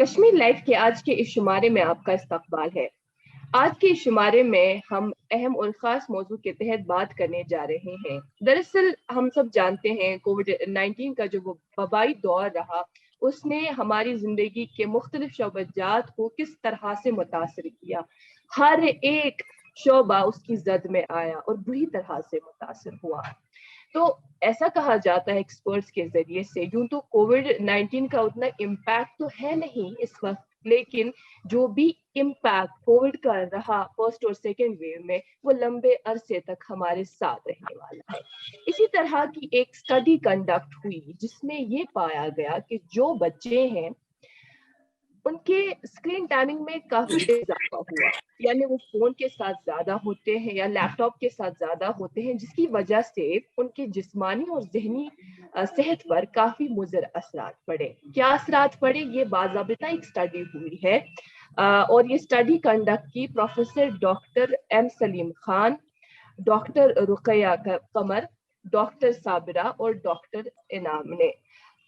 Kashmir live के आज के इस शुमारे में आपका इस्तकबाल है। आज के इस शुमारे में हम अहम और ख़ास मौजू के तहत बात करने जा रहे हैं। दरअसल हम सब जानते हैं कोविड-19 का जो वबाई दौर रहा, उसने हमारी ज़िंदगी के मुख्तलिफ शोबजात को किस तरह से मुतासिर किया। हर एक शोबा उसकी जद में आया और बुरी तरह से मुतासिर हुआ। तो ऐसा कहा जाता है एक्सपर्ट्स के जरिए से, यूं तो कोविड-19 का उतना इम्पैक्ट तो है नहीं इस वक्त, लेकिन जो भी इम्पैक्ट कोविड का रहा फर्स्ट और सेकेंड वेव में, वो लंबे अरसे तक हमारे साथ रहने वाला है। इसी तरह की एक स्टडी कंडक्ट हुई जिसमें ये पाया गया कि जो बच्चे हैं उनके स्क्रीन टाइमिंग में काफी इजाफा हुआ, यानी वो फोन के साथ ज्यादा होते हैं या लैपटॉप के साथ ज्यादा होते हैं, जिसकी वजह से उनके जिस्मानी और जहनी सेहत पर काफी मुज़र असरात पड़े। क्या असरात पड़े, ये बाज़ाबिता एक स्टडी हुई है और ये स्टडी कंडक्ट की professor doctor M Salim Khan, doctor Rukaiya Qamar, doctor Sabira और डॉक्टर इनाम ने।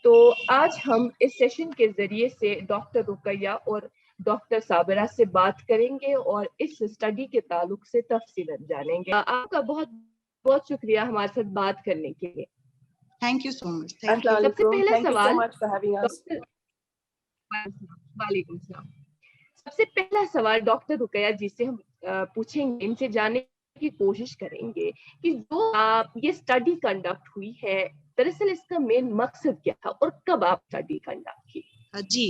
तो आज हम इस सेशन के जरिए से डॉक्टर रुकैया और डॉक्टर साबिरा से बात करेंगे और इस स्टडी के ताल्लुक से तफसीलन जानेंगे। आपका बहुत बहुत शुक्रिया हमारे साथ बात करने के लिए। Thank you so much. सबसे पहला सवाल, वालेकुम सलाम। सबसे पहला सवाल डॉक्टर रुकैया जी से हम पूछेंगे, इनसे जानने की कोशिश करेंगे कि जो आप ये स्टडी कंडक्ट हुई है, दरअसल इसका मेन मकसद क्या था और कब आप स्टडी कंडक्ट की? जी,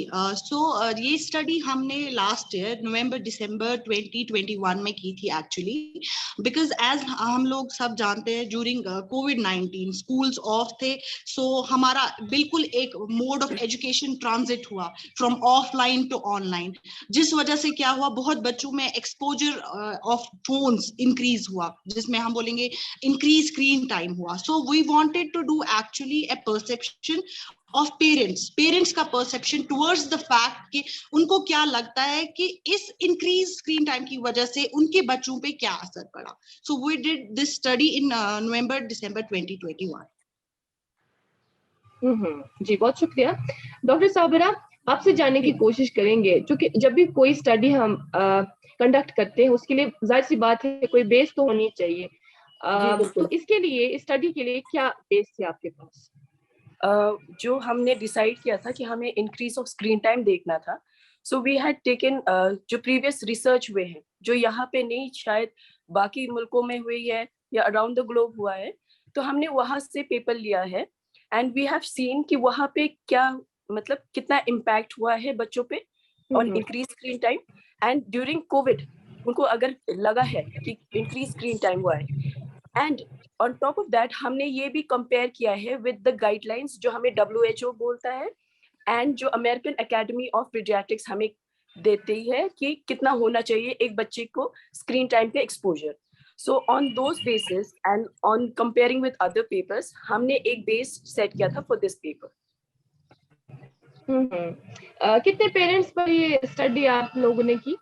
ये स्टडी हमने लास्ट ईयर नवंबर दिसंबर 2021 में की थी एक्चुअली, बिकॉज एज हम लोग सब जानते हैं ड्यूरिंग कोविड-19 स्कूल्स ऑफ थे, सो हमारा बिल्कुल एक मोड ऑफ एजुकेशन ट्रांजिट हुआ फ्रॉम ऑफलाइन टू ऑनलाइन, जिस वजह से क्या हुआ, बहुत बच्चों में एक्सपोजर ऑफ फोन्स इंक्रीज हुआ, जिसमें हम बोलेंगे इंक्रीज स्क्रीन टाइम हुआ। So we wanted to do actually a perception of parents का परसेप्शन टुवर्ड्स द फैक्ट कि उनको क्या लगता है कि इस इंक्रीज स्क्रीन टाइम की वजह से उनके बच्चों पे क्या असर पड़ा। So we did this study in November December 2021। जी, बहुत शुक्रिया। डॉक्टर साबिरा, आपसे जानने की कोशिश करेंगे, क्योंकि जब भी कोई स्टडी हम कंडक्ट करते हैं उसके लिए जाहिर सी बात है कोई बेस तो होनी चाहिए। तो इसके लिए, स्टडी के लिए क्या बेस थी आपके पास? जो हमने डिसाइड किया था कि हमें इंक्रीज ऑफ स्क्रीन टाइम देखना था, सो वी हैड टेकन जो प्रीवियस रिसर्च हुए हैं, जो यहाँ पे नहीं शायद बाकी मुल्कों में हुई है या अराउंड द ग्लोब हुआ है, तो हमने वहाँ से पेपर लिया है एंड वी हैव सीन कि वहाँ पे क्या मतलब कितना इम्पैक्ट हुआ है बच्चों पे on increase screen time. And during Covid उनको अगर लगा है कि इंक्रीज स्क्रीन टाइम हुआ है, and on top of that हमने ये भी कंपेयर किया है विद द गाइडलाइंस जो हमें WHO बोलता है एंड जो अमेरिकन एकेडमी ऑफ पीडियाट्रिक्स हमें देती है कि कितना होना चाहिए एक बच्चे को स्क्रीन टाइम पे exposure. So on those basis and on comparing with other papers हमने एक बेस सेट किया था फॉर दिस पेपर। कितने पेरेंट्स पर ये स्टडी आप लोगों ने की?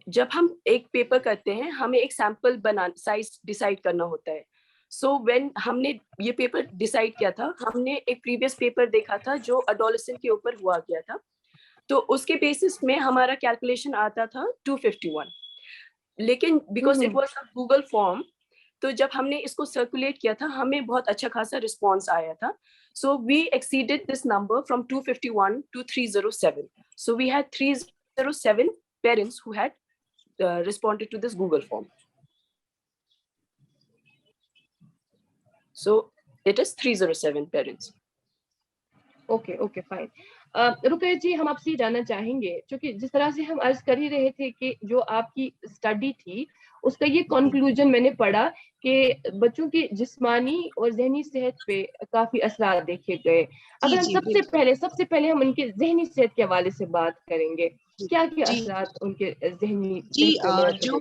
जब हम एक पेपर करते हैं हमें एक सैंपल साइज डिसाइड करना होता है। सो व्हेन हमने ये पेपर डिसाइड किया था, हमने एक प्रीवियस पेपर देखा था जो अडोलेसेंट के ऊपर हुआ गया था, तो उसके बेसिस में हमारा कैलकुलेशन आता था 251, लेकिन because it was a Google form, तो जब हमने इसको सर्कुलेट किया था हमें बहुत अच्छा खासा रिस्पॉन्स आया था। So we exceeded this number from 251 to 307. So we had 307 parents who had responded to this Google form. So it is 307 parents. Okay fine. Rukaiya ji, हम आपसे जानना चाहेंगे, क्योंकि जिस तरह से हम अर्ज कर ही रहे थे कि जो आपकी स्टडी थी उसका ये कंक्लूजन मैंने पढ़ा कि बच्चों की जिस्मानी और जहनी सेहत पे काफी असरात देखे गए। अगर हम सबसे पहले हम उनके जहनी सेहत के हवाले से बात करेंगे, क्या असरात उनके जहनी जो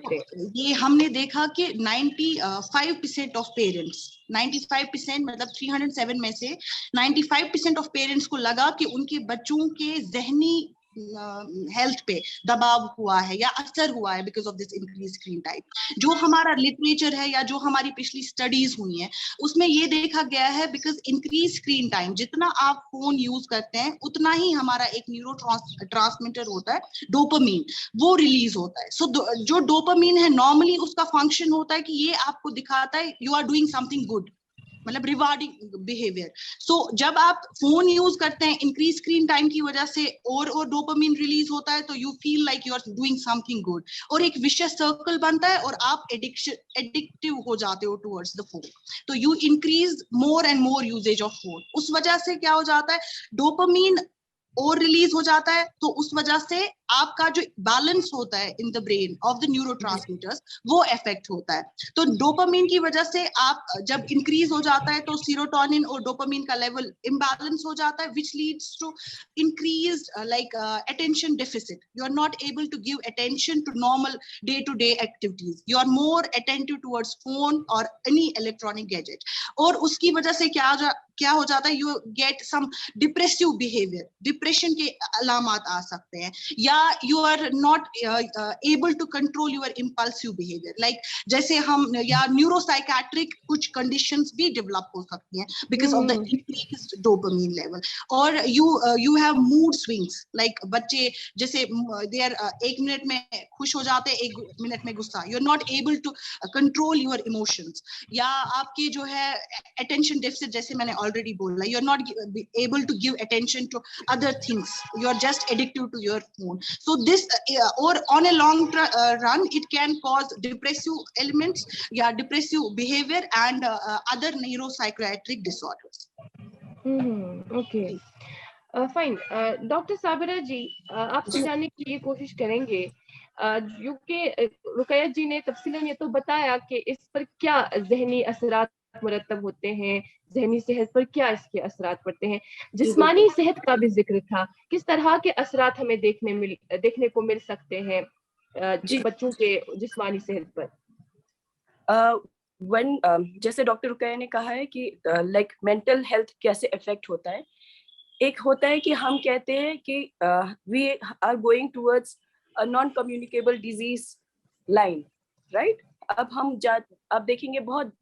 ये हमने देखा कि 95% ऑफ पेरेंट्स, 95% मतलब 307 में से 95% ऑफ पेरेंट्स को लगा कि उनके बच्चों के जहनी हेल्थ पे दबाव हुआ है या असर हुआ है because of this increase screen time. जो हमारा लिटरेचर है या जो हमारी पिछली स्टडीज हुई हैं उसमें ये देखा गया है बिकॉज इंक्रीज स्क्रीन टाइम, जितना आप फोन यूज करते हैं उतना ही हमारा एक न्यूरो ट्रांसमीटर होता है डोपामीन, वो रिलीज होता है। सो जो डोपामीन है नॉर्मली उसका फंक्शन होता है कि ये आपको दिखाता है you are doing something good, मतलब रिवार्डिंग बिहेवियर। सो जब आप फोन यूज करते हैं इंक्रीज स्क्रीन टाइम की वजह से और डोपामिन रिलीज होता है, तो you feel like you are doing something good, और एक विशियस सर्कल बनता है और आप एडिक्टिव हो जाते हो टुवर्ड्स द फोन। तो you increase more and more usage of phone. उस वजह से क्या हो जाता है, डोपामिन और रिलीज हो जाता है, तो उस वजह से आपका जो बैलेंस होता है in the brain of the neurotransmitters वो इफेक्ट होता है। तो डोपामिन की वजह से आप जब इंक्रीज हो जाता है तो सीरोटोनिन और डोपामिन का लेवल इम्बैलेंस हो जाता है, which leads to increase like attention deficit. You are not able to give attention to normal day to day activities, you are more attentive towards phone और एनी इलेक्ट्रॉनिक गैजेट। और उसकी वजह से क्या हो जाता है, you get some depressive behaviour, depression के अलामात आ सकते हैं, या you are not able to control your impulsive behaviour, like जैसे हम या न्यूरोसाइकेट्रिक कुछ कंडीशंस भी डेवलप हो सकती हैं because of the increased dopamine level. और you have mood swings, like बच्चे जैसे दे आर 1 मिनट में खुश हो जाते हैं, 1 मिनट में गुस्सा, you are not able to control your emotions. या आपके जो है अटेंशन डेफिसिट, जैसे मैंने ऑलरेडी बोला, you are not able to give attention to other things, you are just addicted to your phone. So this or on a long run it can cause depressive elements, yeah, depressive behavior and other neuropsychiatric disorders. Okay, fine. Doctor Sabira ji, आपसे जानने की ये कोशिश करेंगे, क्योंकि रुकैया जी ने तफसीलन ये तो बताया कि इस पर क्या जहनी असरात मुरतब होते हैं, जहनी सेहत पर क्या इसके असरात पड़ते हैं, जिस्मानी सेहत का भी जिक्र था, किस तरह के असरात हमें देखने को मिल सकते हैं बच्चों के जिस्मानी सेहत पर। जैसे डॉक्टर रुकैया ने कहा है कि लाइक मेंटल हेल्थ कैसे इफेक्ट होता है। एक होता है कि हम कहते हैं कि we are going towards a non communicable disease line, right. अब देखेंगे बहुत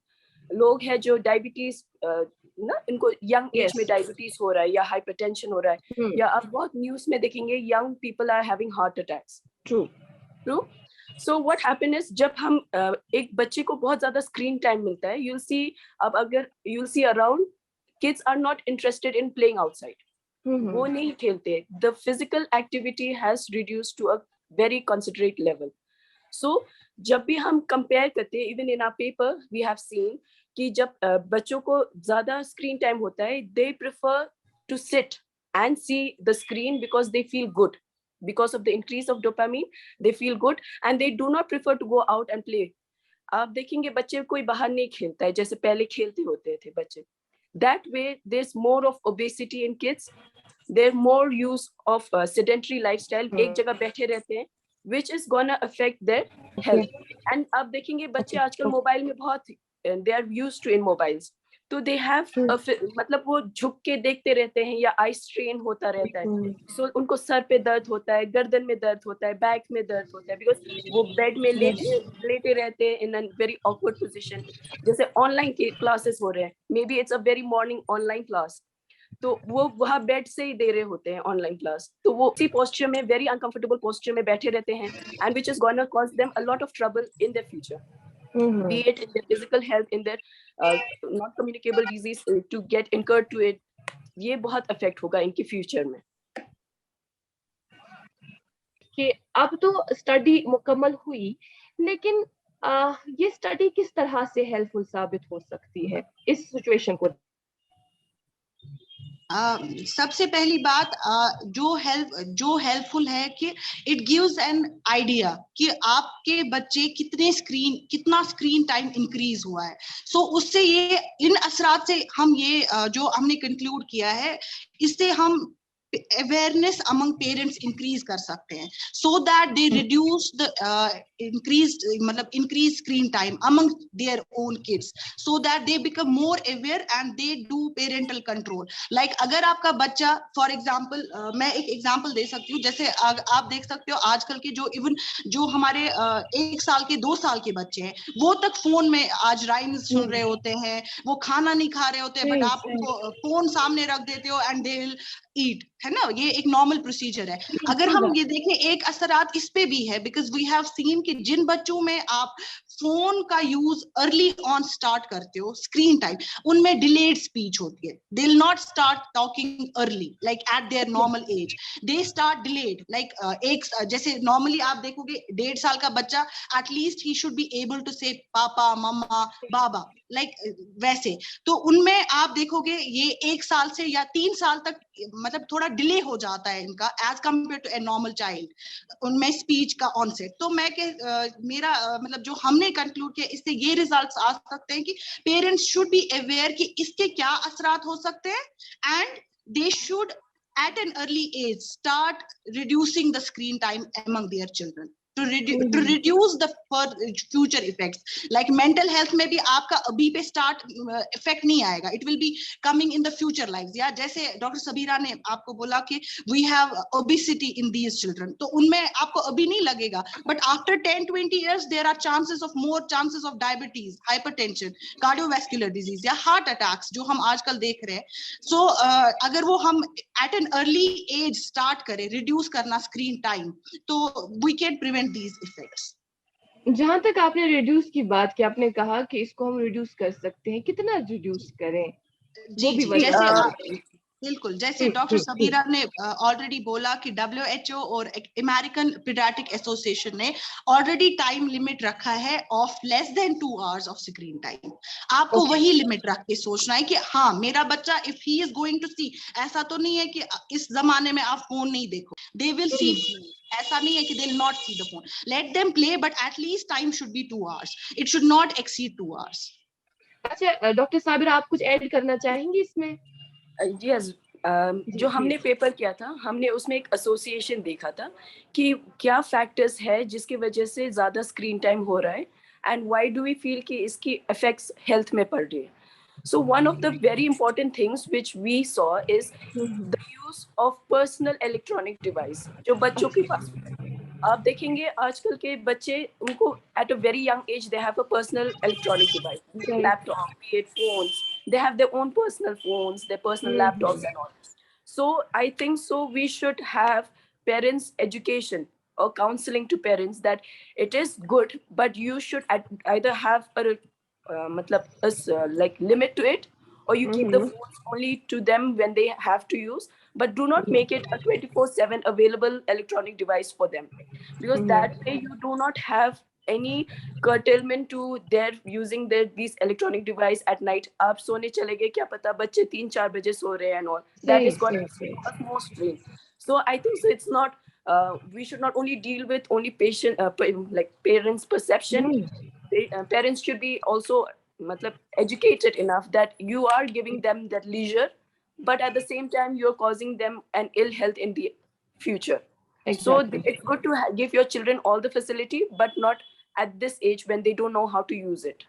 लोग हैं जो डायबिटीज ना, इनको यंग एज में डायबिटीज हो रहा है या हाइपरटेंशन हो रहा है, या आप बहुत न्यूज में देखेंगे young people are having heart attacks. True. So what happen is, जब हम एक बच्चे को बहुत ज्यादा स्क्रीन टाइम मिलता है, you'll see around kids are not interested in playing outside. वो नहीं खेलते, the physical activity has reduced to a very concentrate level. So जब भी हम कंपेयर करते हैं, even in our paper we have seen कि जब बच्चों को ज्यादा स्क्रीन टाइम होता है, they prefer to sit and see the screen because they feel good, because of the increase of dopamine they feel good and they do not prefer to go out and play. आप देखेंगे बच्चे कोई बाहर नहीं खेलता है जैसे पहले खेलते होते थे बच्चे। That way there's more of obesity in kids, there's more use of sedentary lifestyle, एक जगह बैठे रहते हैं, which is gonna affect their health. And आप देखेंगे बच्चे आजकल मोबाइल में बहुत, they are used to in mobiles, तो they have मतलब वो झुक के देखते रहते हैं या आई स्ट्रेन होता रहता है, so उनको सर पे दर्द होता है, गर्दन में दर्द होता है, बैक में दर्द होता है, because वो बेड में लेटे रहते हैं in a very awkward position. जैसे ऑनलाइन के क्लासेस हो रहे हैं, may be it's a very morning online class, तो वो वहाँ बेड से ही दे रहे होते हैं ऑनलाइन क्लास, तो वो उसी पोस्चर में, वेरी अनकंफर्टेबल पोस्चर में बैठे रहते हैं, and which is gonna cause them a lot of trouble in their future, be it in their physical health, in their not communicable disease to get incurred to it. ये बहुत affect होगा इनके future में। कि अब तो study मुकम्मल हुई, लेकिन ये स्टडी किस तरह से हेल्पफुल साबित हो सकती है इस सिचुएशन को? सबसे पहली बात जो हेल्पफुल है कि इट गिव्स एन आइडिया कि आपके बच्चे कितना स्क्रीन टाइम इंक्रीज हुआ है। सो उससे ये इन असरात से हम ये जो हमने कंक्लूड किया है, इससे हम अवेयरनेस अमंग पेरेंट्स इंक्रीज कर सकते हैं, so that they reduce the increase screen time among their own kids, so that they become more aware and they do parental control. Like अगर आपका बच्चा फॉर एग्जाम्पल, मैं एक एग्जाम्पल दे सकती हूँ, जैसे आप देख सकते हो आजकल के जो इवन जो हमारे 1 साल के 2 साल के बच्चे हैं, वो तक फोन में आज राइम्स सुन रहे होते हैं, वो खाना नहीं खा रहे होते, बट आप उनको फोन सामने रख देते हो एंड दे विल ईट, है ना, ये एक नॉर्मल प्रोसीजर है. अगर हम ये देखें, एक असरात इस पे भी है, बिकॉज वी हैव सीन कि जिन बच्चों में आप फोन का यूज अर्ली ऑन स्टार्ट करते हो, स्क्रीन टाइम, उनमें डिलेड स्पीच होती है. They will not start talking early like at their normal age, they start delayed. Like एक जैसे नॉर्मली आप देखोगे 1.5 साल का बच्चा, at least he should be able to say papa, mamma, Baba, like वैसे. तो उनमें आप देखोगे ये 1 साल से या 3 साल तक मतलब थोड़ा डिले हो जाता है इनका age compare to a normal child, उनमें स्पीच का ऑनसेट. तो मैं मेरा मतलब जो हमने कंक्लूड किया, इससे ये रिजल्ट्स आ सकते हैं कि पेरेंट्स शुड बी अवेयर कि इसके क्या असरात हो सकते हैं, and they should at an early age start reducing the screen time among their children to reduce the future effects. Like mental health में भी आपका अभी पे start effect नहीं आएगा, it will be coming in the future lives. या जैसे doctor Sabira ने आपको बोला कि we have obesity in these children, तो उनमें आपको अभी नहीं लगेगा, but after 10-20 years there are more chances of diabetes, hypertension, cardiovascular disease या heart attacks जो हम आजकल देख रहे हैं. So अगर वो हम at an early age start करें reduce करना screen time, तो we can prevent these effects. जहां तक आपने रिड्यूस की बात की, आपने कहा कि इसको हम रिड्यूस कर सकते हैं, कितना रिड्यूस करें? जी, बिल्कुल, जैसे डॉक्टर सबीरा ने ऑलरेडी बोला कि WHO और अमेरिकन पीडियाट्रिक एसोसिएशन ने ऑलरेडी टाइम लिमिट रखा है of less than 2 hours of screen time. आपको वही लिमिट रख के सोचना है कि हाँ मेरा बच्चा if he is going to see, ऐसा तो नहीं है कि इस जमाने में आप फोन नहीं देखो, दे विल सी, ऐसा नहीं है कि दे will not see the phone, let them play, but at least time should be 2 hours, it should not exceed 2 hours. अच्छा डॉक्टर साबिरा, आप कुछ ऐड करना चाहेंगी इसमें? यस, जो हमने पेपर किया था, हमने उसमें एक एसोसिएशन देखा था कि क्या फैक्टर्स है जिसकी वजह से ज्यादा स्क्रीन टाइम हो रहा है, and why do we feel कि इसकी इफेक्ट्स हेल्थ में पड़ रही है. So one of the very important things which we saw is the use of personal electronic device. जो बच्चों के पास आप देखेंगे आजकल के बच्चे, उनको at a very young age they have a personal electronic device, laptop, be it phones, they have their own personal phones, their personal laptops and all. So I think so we should have parents education or counseling to parents that it is good, but you should either have a like limit to it, or you keep the phones only to them when they have to use, but do not make it a 24/7 available electronic device for them, because that way you do not have any curtailment to their using these electronic device at night. आप सोने चले गए, क्या पता बच्चे 3-4 बजे सो रहे हैं and all. That is going to cause more strain. So I think so it's not we should not only deal with only patient like parents perception. Parents should be also educated enough that you are giving them that leisure, but at the same time you're causing them an ill health in the future. Exactly. So it's good to give your children all the facility, but not at this age when they don't know how to use it.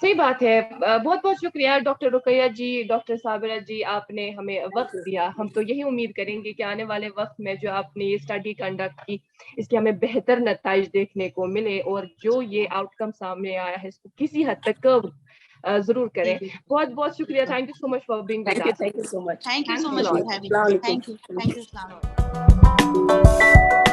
सही बात है. बहुत बहुत शुक्रिया doctor Ruqaiya जी, doctor Sabira जी, आपने हमें वक्त दिया. हम तो यही उम्मीद करेंगे कि आने वाले वक्त में जो आपने ये स्टडी कंडक्ट की, इसके हमें बेहतर नताइज देखने को मिले, और जो ये आउटकम सामने आया है इसको किसी हद तक जरूर करें. बहुत बहुत शुक्रिया. Thank you so much for being with us. Thank you so much. Thank you so much for having me. Thank you. Thank you.